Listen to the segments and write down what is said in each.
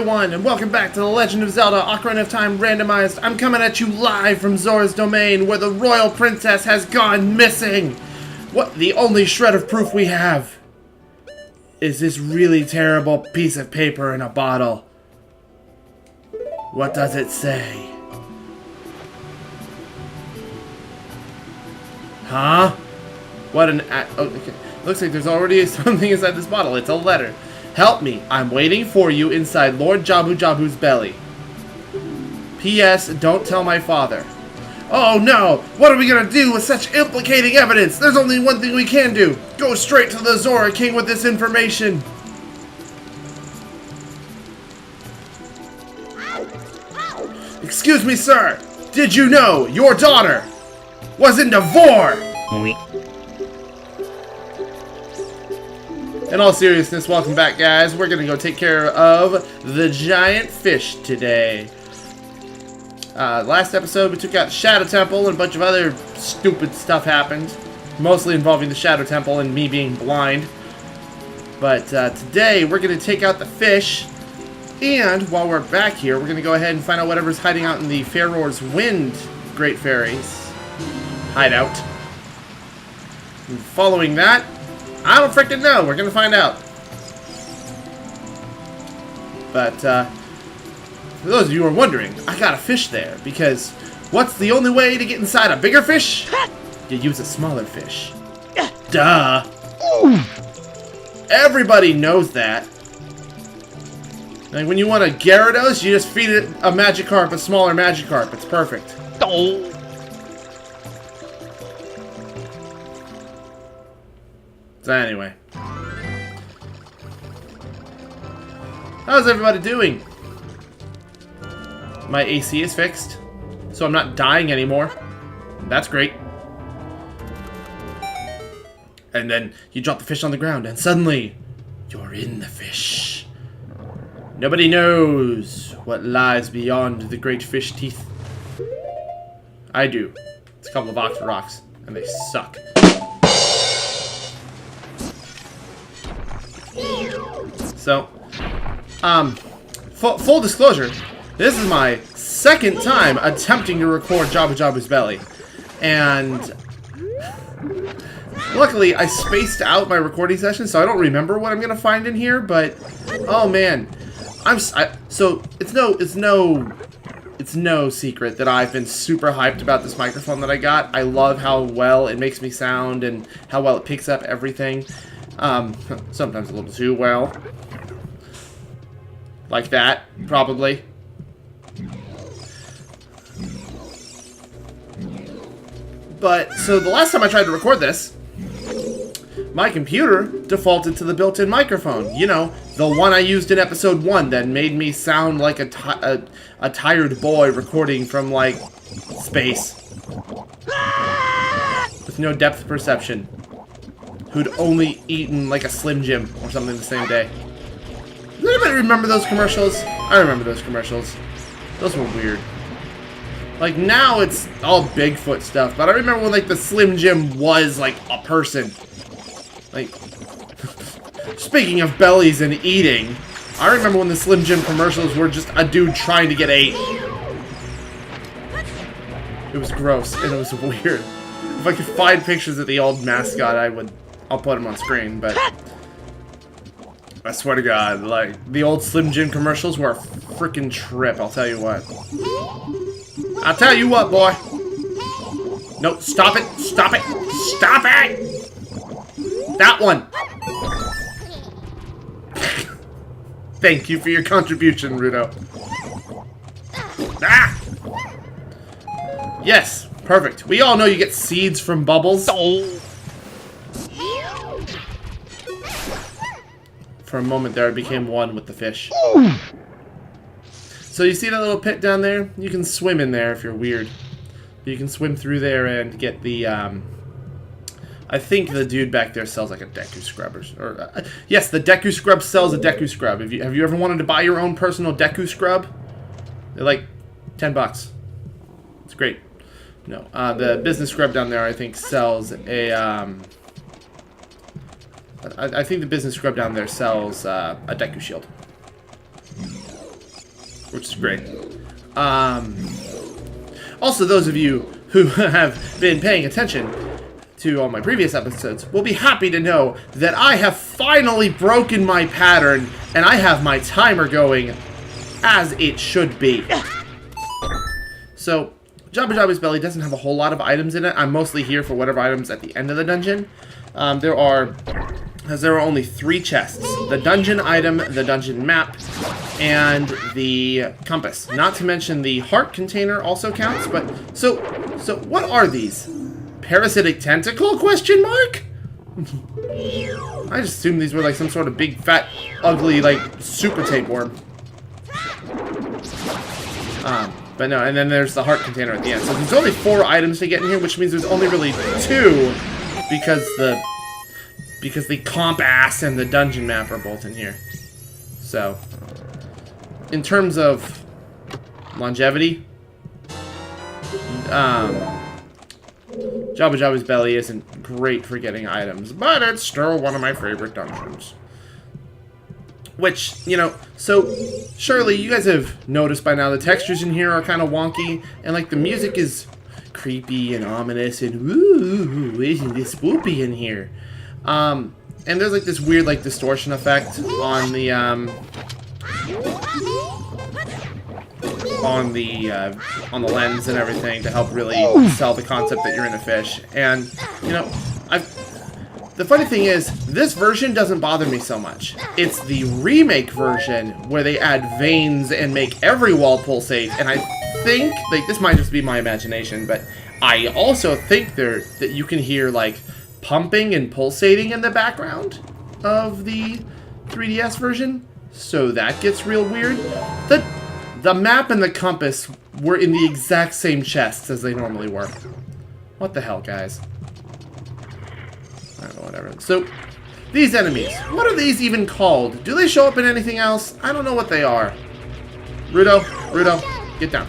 everyone, and welcome back to The Legend of Zelda Ocarina of Time Randomized. I'm coming at you live from Zora's Domain, where the royal princess has gone missing. What the only shred of proof we have is this really terrible piece of paper in a bottle. What does it say? Huh? What an oh, okay. Looks like there's already something inside this bottle. It's a letter. Help me. I'm waiting for you inside Lord Jabu Jabu's belly. P.S. Don't tell my father. Oh no! What are we gonna do with such implicating evidence? There's only one thing we can do. Go straight to the Zora King with this information. Excuse me, sir. Did you know your daughter was in Devore? In all seriousness, welcome back, guys. We're gonna go take care of the giant fish today. Last episode, we took out the Shadow Temple and a bunch of other stupid stuff happened. Mostly involving the Shadow Temple and me being blind. But today, we're gonna take out the fish. And while we're back here, we're gonna go ahead and find out whatever's hiding out in the Farore's Wind Great Fairies hideout. And following that, I don't freaking know. We're gonna find out. But, for those of you who are wondering, I got a fish there, because what's the only way to get inside a bigger fish? You use a smaller fish. Duh! Everybody knows that. Like, when you want a Gyarados, you just feed it a Magikarp, a smaller Magikarp. It's perfect. So anyway, how's everybody doing? My AC is fixed, so I'm not dying anymore. That's great. And then you drop the fish on the ground, and suddenly, you're in the fish. Nobody knows what lies beyond the great fish teeth. I do. It's a couple of Octo Rocks, and they suck. So, full disclosure, this is my second time attempting to record Jabu Jabu's belly, and luckily I spaced out my recording session, so I don't remember what I'm gonna find in here. But oh man, so it's no secret that I've been super hyped about this microphone that I got. I love how well it makes me sound and how well it picks up everything. Sometimes a little too well. Like that, probably. But, so the last time I tried to record this, my computer defaulted to the built-in microphone. You know, the one I used in episode 1 that made me sound like a tired boy recording from, like, space. With no depth perception. Who'd only eaten like a Slim Jim or something the same day. Does anybody remember those commercials? I remember those commercials. Those were weird. Like, now it's all Bigfoot stuff, but I remember when, like, the Slim Jim was, like, a person. Like, speaking of bellies and eating, I remember when the Slim Jim commercials were just a dude trying to get ate. It was gross, and it was weird. If I could find pictures of the old mascot, I'll put him on screen, but I swear to God, like, the old Slim Jim commercials were a freaking trip, I'll tell you what. I'll tell you what, boy. No, stop it, stop it, stop it! That one! Thank you for your contribution, Rudo. Ah! Yes, perfect. We all know you get seeds from bubbles. For a moment there, I became one with the fish. So you see that little pit down there? You can swim in there if you're weird. You can swim through there and get the, I think the dude back there sells like a Deku Scrub. Yes, the Deku Scrub sells a Deku Scrub. Have you ever wanted to buy your own personal Deku Scrub? They're like $10. It's great. No, the business scrub down there, I think, sells a, I think the business scrub down there sells a Deku Shield. which is great. Also, those of you who have been paying attention to all my previous episodes will be happy to know that I have finally broken my pattern, and I have my timer going as it should be. So, Jabba Jabba's belly doesn't have a whole lot of items in it. I'm mostly here for whatever items at the end of the dungeon. There are only 3 chests. The dungeon item, the dungeon map, and the compass. Not to mention the heart container also counts, but... So what are these? Parasitic tentacle, question mark? I just assumed these were like some sort of big, fat, ugly, like, super tapeworm. But no, and then there's the heart container at the end. So there's only 4 items to get in here, which means there's only really 2 because the compass and the dungeon map are both in here. So, in terms of longevity, Jabba Jabba's belly isn't great for getting items, but it's still one of my favorite dungeons. Which, you know, so surely you guys have noticed by now the textures in here are kind of wonky, and like the music is creepy and ominous and ooh, isn't this spoopy in here? And there's like this weird like distortion effect on the lens and everything to help really sell the concept that you're in a fish. And you know, the funny thing is, this version doesn't bother me so much. It's the remake version where they add veins and make every wall pulsate, and I think, like, this might just be my imagination, but I also think that you can hear, like, pumping and pulsating in the background of the 3DS version, so that gets real weird. The map and the compass were in the exact same chests as they normally were. What the hell, guys? I don't know, whatever. So, these enemies. What are these even called? Do they show up in anything else? I don't know what they are. Rudo, get down.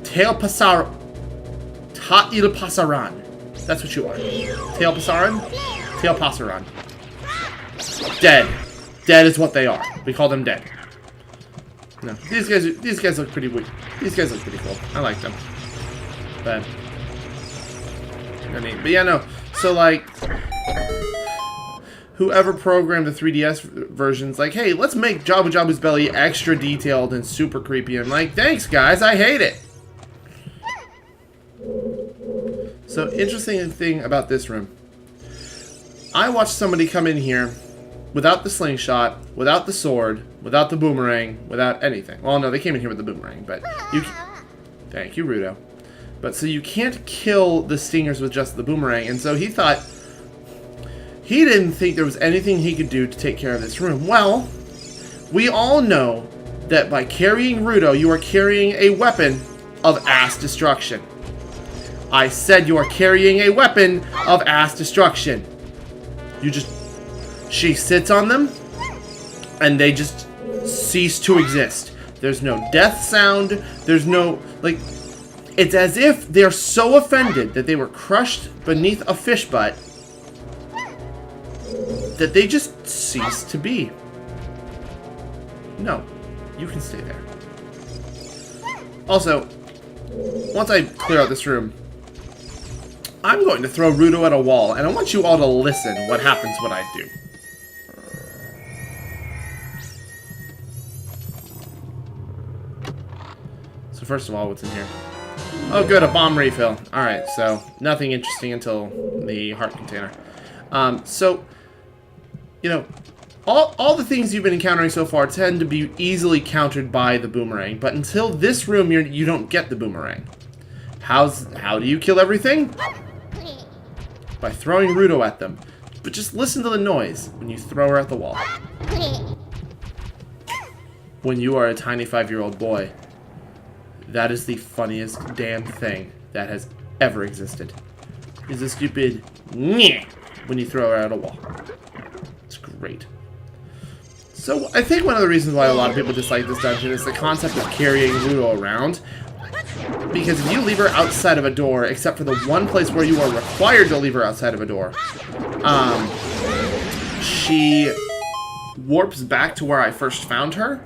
Tailpasaran. That's what you are. Tailpasaran. Dead. Dead is what they are. We call them dead. No, these guys look pretty weak. These guys look pretty cool. I like them. But yeah, no. So, like, whoever programmed the 3DS version's like, hey, let's make Jabba Jabba's belly extra detailed and super creepy. I'm like, thanks, guys. I hate it. So, interesting thing about this room. I watched somebody come in here without the slingshot, without the sword, without the boomerang, without anything. Well, no, they came in here with the boomerang, but you... Thank you, Rudo. But so you can't kill the stingers with just the boomerang, and so he thought... He didn't think there was anything he could do to take care of this room. Well, we all know that by carrying Rudo, you are carrying a weapon of ass destruction. I said you are carrying a weapon of ass destruction. You just... She sits on them, and they just cease to exist. There's no death sound. There's no, like... It's as if they're so offended that they were crushed beneath a fish butt that they just cease to be. No, you can stay there. Also, once I clear out this room, I'm going to throw Rudo at a wall, and I want you all to listen what happens when I do. So first of all, what's in here? Oh good, a bomb refill. Alright, so nothing interesting until the heart container. So, you know, all the things you've been encountering so far tend to be easily countered by the boomerang, but until this room you don't get the boomerang. How do you kill everything? By throwing Rudo at them. But just listen to the noise when you throw her at the wall. When you are a tiny 5-year-old boy, that is the funniest damn thing that has ever existed. Is a stupid nyeh when you throw her at a wall. It's great. So I think one of the reasons why a lot of people dislike this dungeon is the concept of carrying Rudo around. Because if you leave her outside of a door, except for the one place where you are required to leave her outside of a door, she warps back to where I first found her,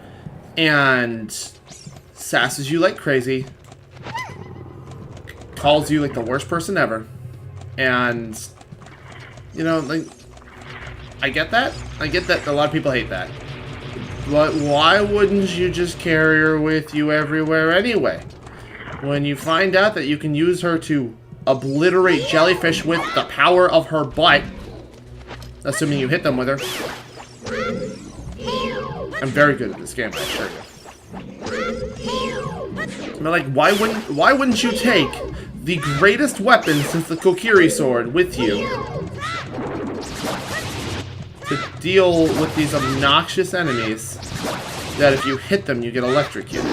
and sasses you like crazy, calls you like the worst person ever, and, you know, like, I get that. I get that a lot of people hate that. But why wouldn't you just carry her with you everywhere anyway? When you find out that you can use her to obliterate jellyfish with the power of her butt, assuming you hit them with her. I'm very good at this game, I assure you. But like, why wouldn't you take the greatest weapon since the Kokiri sword with you to deal with these obnoxious enemies that if you hit them, you get electrocuted?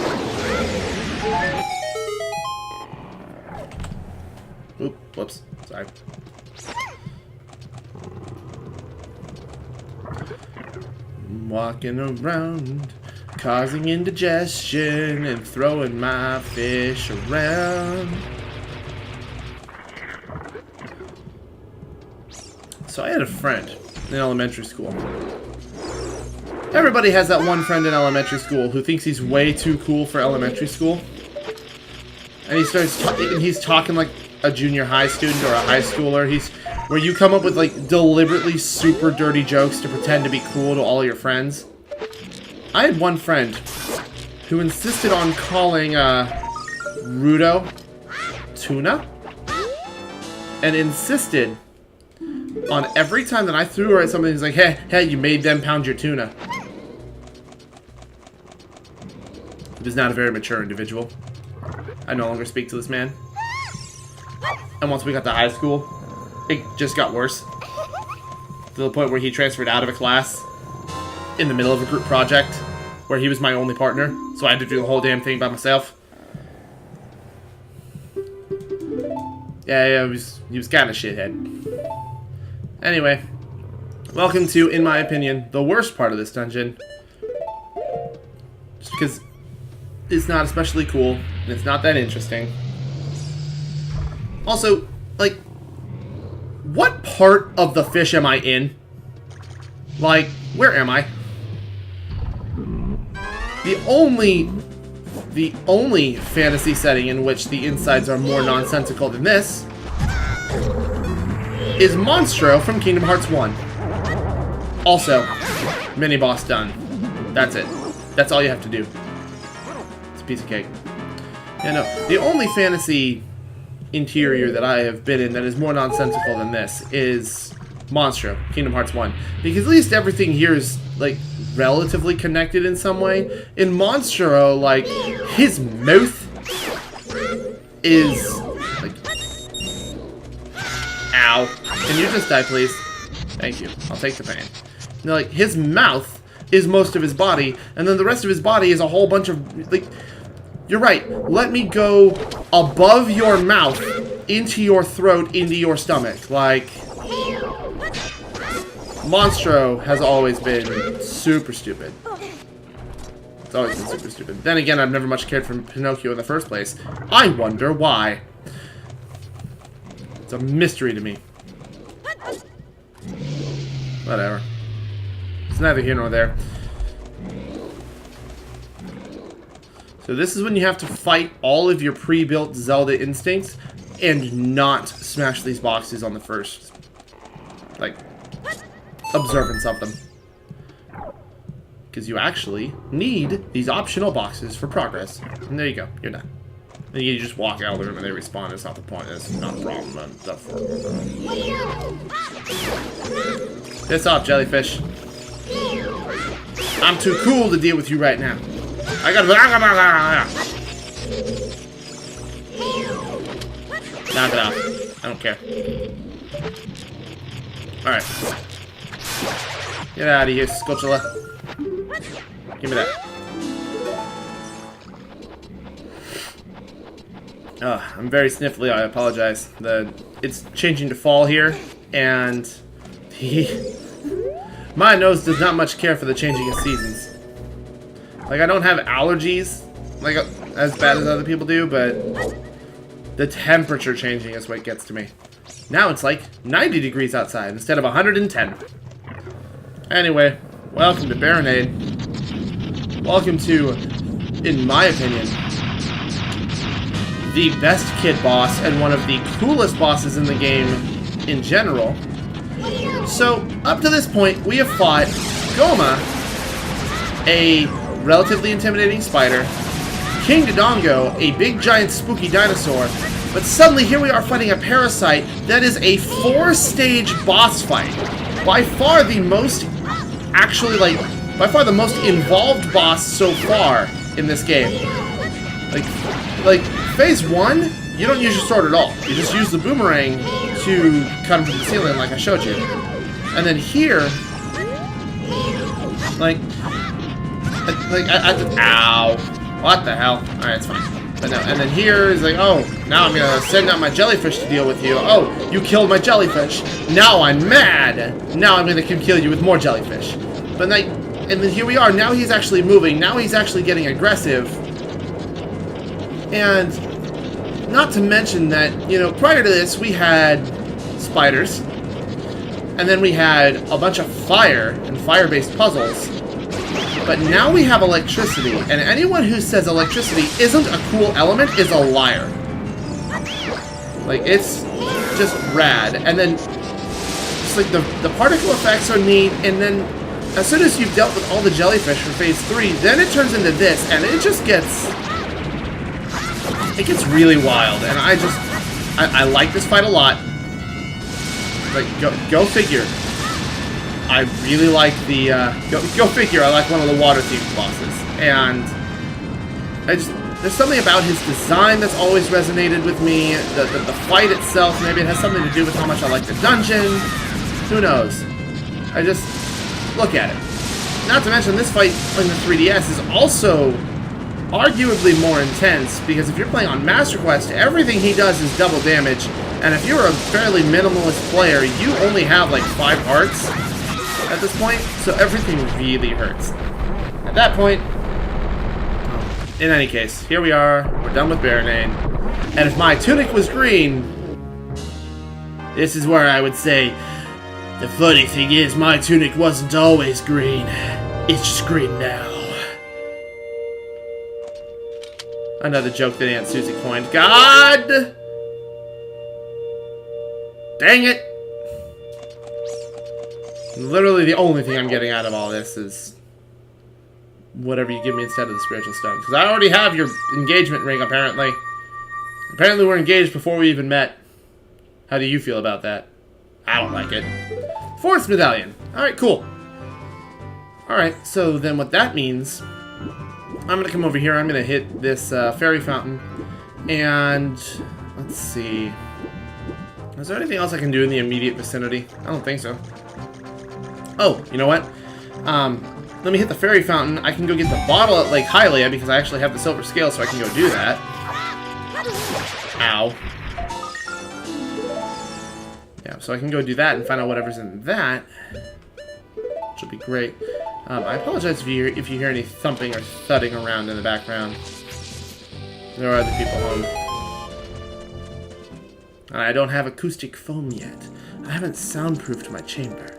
Oop, whoops, sorry. I'm walking around, causing indigestion and throwing my fish around. So I had a friend in elementary school. Everybody has that one friend in elementary school who thinks he's way too cool for elementary school. And he starts he's talking like a junior high student or a high schooler. Where you come up with like deliberately super dirty jokes to pretend to be cool to all your friends. I had one friend who insisted on calling Rudo tuna, and insisted on every time that I threw her at something, he's like, hey, you made them pound your tuna. He was not a very mature individual. I no longer speak to this man. And once we got to high school, it just got worse. To the point where he transferred out of a class in the middle of a group project where he was my only partner, so I had to do the whole damn thing by myself. Yeah, he was kind of shithead. Anyway, welcome to, in my opinion, the worst part of this dungeon. Just because it's not especially cool, and it's not that interesting. Also, like, what part of the fish am I in? Like, where am I? The only fantasy setting in which the insides are more nonsensical than this is Monstro from Kingdom Hearts 1. Also, mini-boss done. That's it. That's all you have to do. It's a piece of cake. Yeah, no. The only fantasy interior that I have been in that is more nonsensical than this is Monstro, Kingdom Hearts 1. Because at least everything here is, like, relatively connected in some way. In Monstro, like, his mouth is, like... Ow. Can you just die, please? Thank you. I'll take the pain. You know, like, his mouth is most of his body, and then the rest of his body is a whole bunch of, like... You're right. Let me go above your mouth, into your throat, into your stomach. Like... Monstro has always been super stupid. It's always been super stupid. Then again, I've never much cared for Pinocchio in the first place. I wonder why. It's a mystery to me. Whatever. It's neither here nor there. So this is when you have to fight all of your pre-built Zelda instincts and not smash these boxes on the first, like, observance of them. Because you actually need these optional boxes for progress. And there you go. You're done. Then you just walk out of the room and they respawn. It's not the point. It's not a problem. Piss off, jellyfish. I'm too cool to deal with you right now. I gotta... Knock it off. I don't care. Alright. Get out of here, Scotchula. Give me that. I'm very sniffly, I apologize. It's changing to fall here, and my nose does not much care for the changing of seasons. Like, I don't have allergies, like, as bad as other people do, but the temperature changing is what gets to me. Now it's like 90 degrees outside instead of 110. Anyway, welcome to Baronade. welcome to, in my opinion, the best kid boss and one of the coolest bosses in the game in general. So, up to this point, we have fought Goma, a relatively intimidating spider, King Dodongo, a big giant spooky dinosaur, but suddenly here we are fighting a Parasite that is a 4-stage boss fight. By far the most, by far the most involved boss so far in this game. Like phase 1, you don't use your sword at all. You just use the boomerang to cut him from the ceiling like I showed you. And then here, ow. What the hell? Alright, it's fine. But no, and then here is like, oh, now I'm gonna send out my jellyfish to deal with you. Oh, you killed my jellyfish. Now I'm mad. Now I'm gonna kill you with more jellyfish. But like, and then here we are. Now he's actually moving. Now he's actually getting aggressive. And not to mention that, you know, prior to this, we had spiders. And then we had a bunch of fire and fire-based puzzles. But now we have electricity, and anyone who says electricity isn't a cool element is a liar. Like, it's just rad. And then, it's like the particle effects are neat, and then as soon as you've dealt with all the jellyfish for phase 3, then it turns into this, and it just gets... It gets really wild, and I like this fight a lot. Like, go figure. I really like the, go figure, I like one of the water-themed bosses. And there's something about his design that's always resonated with me. The fight itself, maybe it has something to do with how much I like the dungeon. Who knows? I just, look at it. Not to mention, this fight on the 3DS is also arguably more intense, because if you're playing on Master Quest, everything he does is double damage. And if you're a fairly minimalist player, you only have like 5 hearts at this point, so everything really hurts. At that point, in any case, here we are, we're done with Baronane, and if my tunic was green, this is where I would say, the funny thing is, my tunic wasn't always green, it's just green now. Another joke that Aunt Susie coined. God! Dang it! Literally the only thing I'm getting out of all this is whatever you give me instead of the spiritual stone. Because I already have your engagement ring, apparently. Apparently we're engaged before we even met. How do you feel about that? I don't like it. Fourth medallion. Alright, cool. Alright, so then what that means... I'm going to come over here, I'm going to hit this fairy fountain. And... let's see... Is there anything else I can do in the immediate vicinity? I don't think so. Oh, you know what? Let me hit the fairy fountain. I can go get the bottle at Lake Hylia because I actually have the silver scale, so I can go do that. Ow. Yeah, so I can go do that and find out whatever's in that. Which will be great. I apologize if you hear any thumping or thudding around in the background. There are other people home. I don't have acoustic foam yet. I haven't soundproofed my chamber.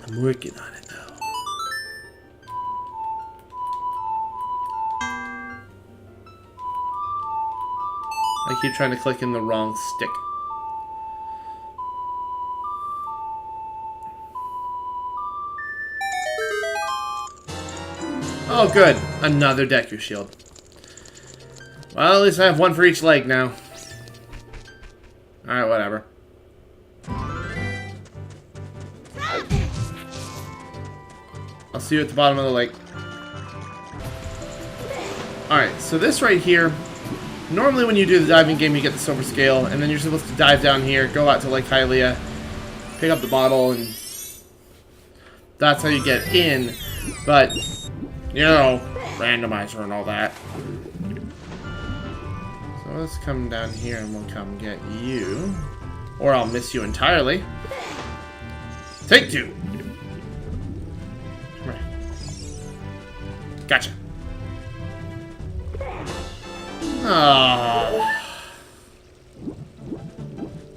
I'm working on it, though. I keep trying to click in the wrong stick. Oh, good. Another Deku Shield. Well, at least I have one for each leg now. Alright, whatever. I'll see you at the bottom of the lake. Alright, so this right here, normally when you do the diving game you get the silver scale, and then you're supposed to dive down here, go out to Lake Hylia, pick up the bottle, and that's how you get in. But, you know, randomizer and all that. So let's come down here and we'll come get you. Or I'll miss you entirely. Take 2. Gotcha. Ah.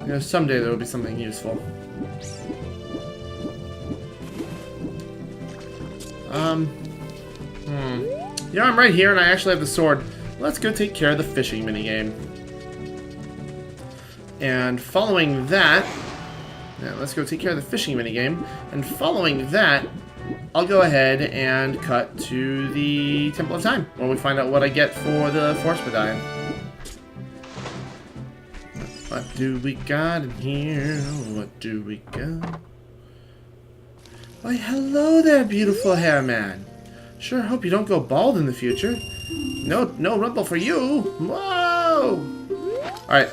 You know, someday there will be something useful. You know, I'm right here and I actually have the sword. Let's go take care of the fishing minigame. And following that... Yeah, let's go take care of the fishing minigame. And following that, I'll go ahead and cut to the Temple of Time, where we find out what I get for the Forest Medallion. What do we got in here? What do we got? Why, hello there, beautiful hair man. Sure hope you don't go bald in the future. No rumble for you. Whoa! Alright.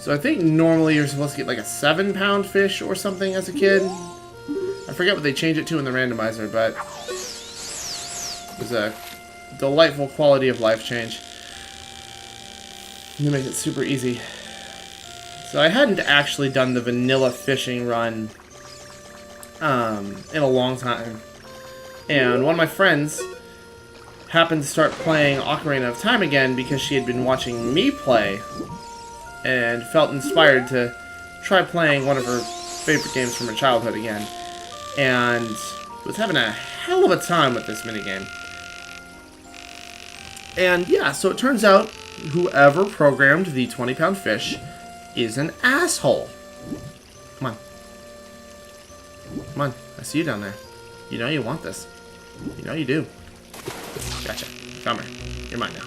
So I think normally you're supposed to get like a 7-pound fish or something as a kid. I forget what they changed it to in the randomizer, but it was a delightful quality of life change. You make it super easy. So I hadn't actually done the vanilla fishing run in a long time. And one of my friends happened to start playing Ocarina of Time again because she had been watching me play and felt inspired to try playing one of her favorite games from her childhood again. And was having a hell of a time with this minigame. And yeah, so it turns out whoever programmed the 20-pound fish is an asshole. Come on. Come on, I see you down there. You know you want this. You know you do. Gotcha. Come here. You're mine now.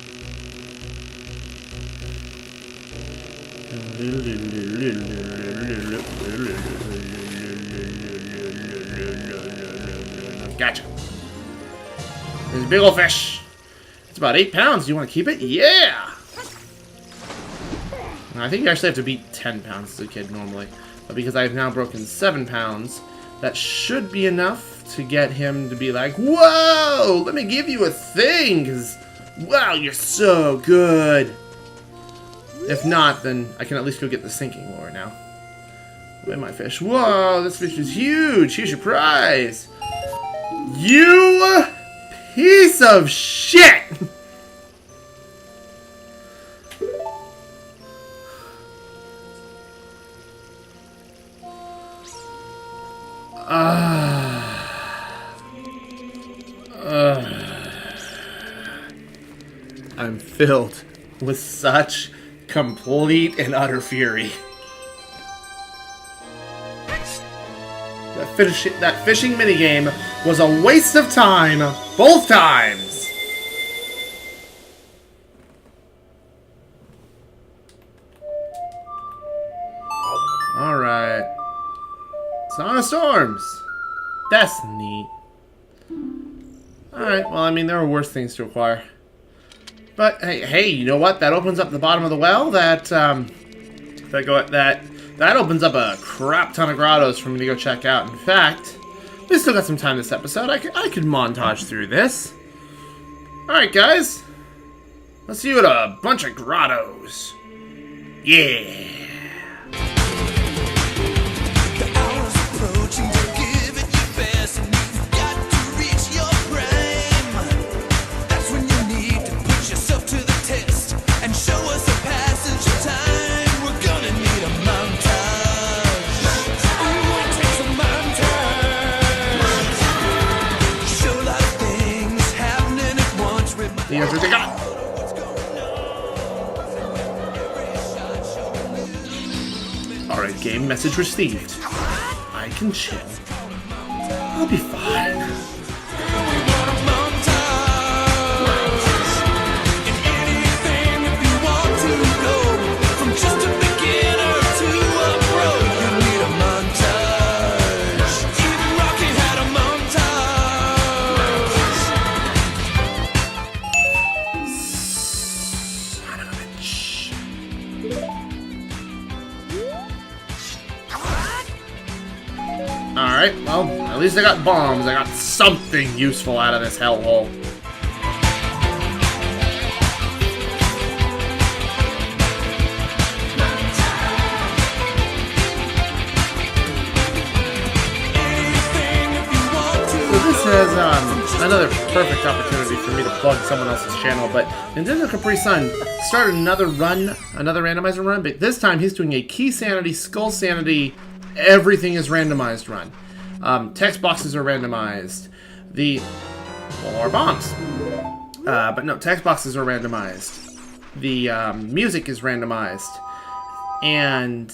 Gotcha. There's a big old fish. It's about 8 pounds. Do you want to keep it? Yeah! I think you actually have to beat 10 pounds as a kid normally. But because I've now broken 7 pounds, that should be enough to get him to be like, whoa! Let me give you a thing! Because, wow, you're so good! If not, then I can at least go get the sinking lure now. Look at my fish. Whoa, this fish is huge! Here's your prize! You piece of shit! I'm filled with such complete and utter fury. That fishing minigame was a waste of time, both times! Alright. Song of Storms! That's neat. Alright, well, I mean, there are worse things to acquire. But, hey, you know what? That opens up the bottom of the well. That opens up a crap ton of grottos for me to go check out. In fact, we still got some time this episode. I could montage through this. Alright, guys. Let's see what a bunch of grottos. Yeah. Here's what they got. Alright, game message received. I can chill. I'll be fine. Alright, well, at least I got bombs. I got something useful out of this hellhole. So this has another perfect opportunity for me to plug someone else's channel, but Nintendo Capri Sun started another run, another randomizer run, but this time he's doing a key sanity, skull sanity, everything is randomized run. Text boxes are randomized. The or bombs. But no, text boxes are randomized. The music is randomized. And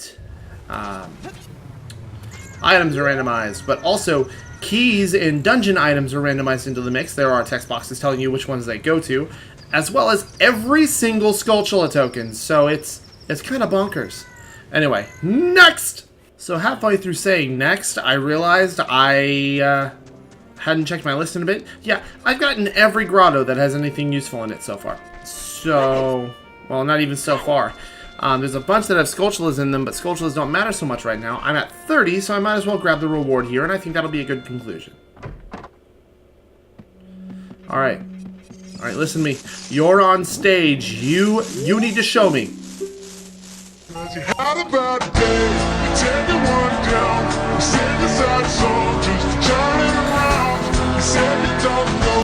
items are randomized. But also, keys and dungeon items are randomized into the mix. There are text boxes telling you which ones they go to. As well as every single Skulltula token. So it's kind of bonkers. Anyway, next! So halfway through saying next, I realized I hadn't checked my list in a bit. Yeah, I've gotten every grotto that has anything useful in it so far. So, well, not even so far. There's a bunch that have Skulltulas in them, but Skulltulas don't matter so much right now. I'm at 30, so I might as well grab the reward here, and I think that'll be a good conclusion. Alright. Alright, listen to me. You're on stage. You need to show me. You had a bad day, you take it one down, you sing a sad song just to turn it around, you said you don't know.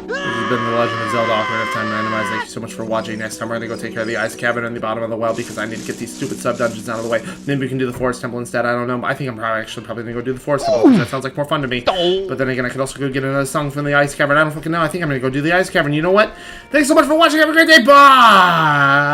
This has been the Legend of Zelda Ocarina of Time Randomized. Thank you so much for watching. Next time we're going to go take care of the ice cavern in the bottom of the well because I need to get these stupid sub-dungeons out of the way. Maybe we can do the forest temple instead. I don't know. I think I'm probably going to go do the forest temple because that sounds like more fun to me. But then again, I could also go get another song from the ice cavern. I don't fucking know. I think I'm going to go do the ice cavern. You know what? Thanks so much for watching. Have a great day. Bye!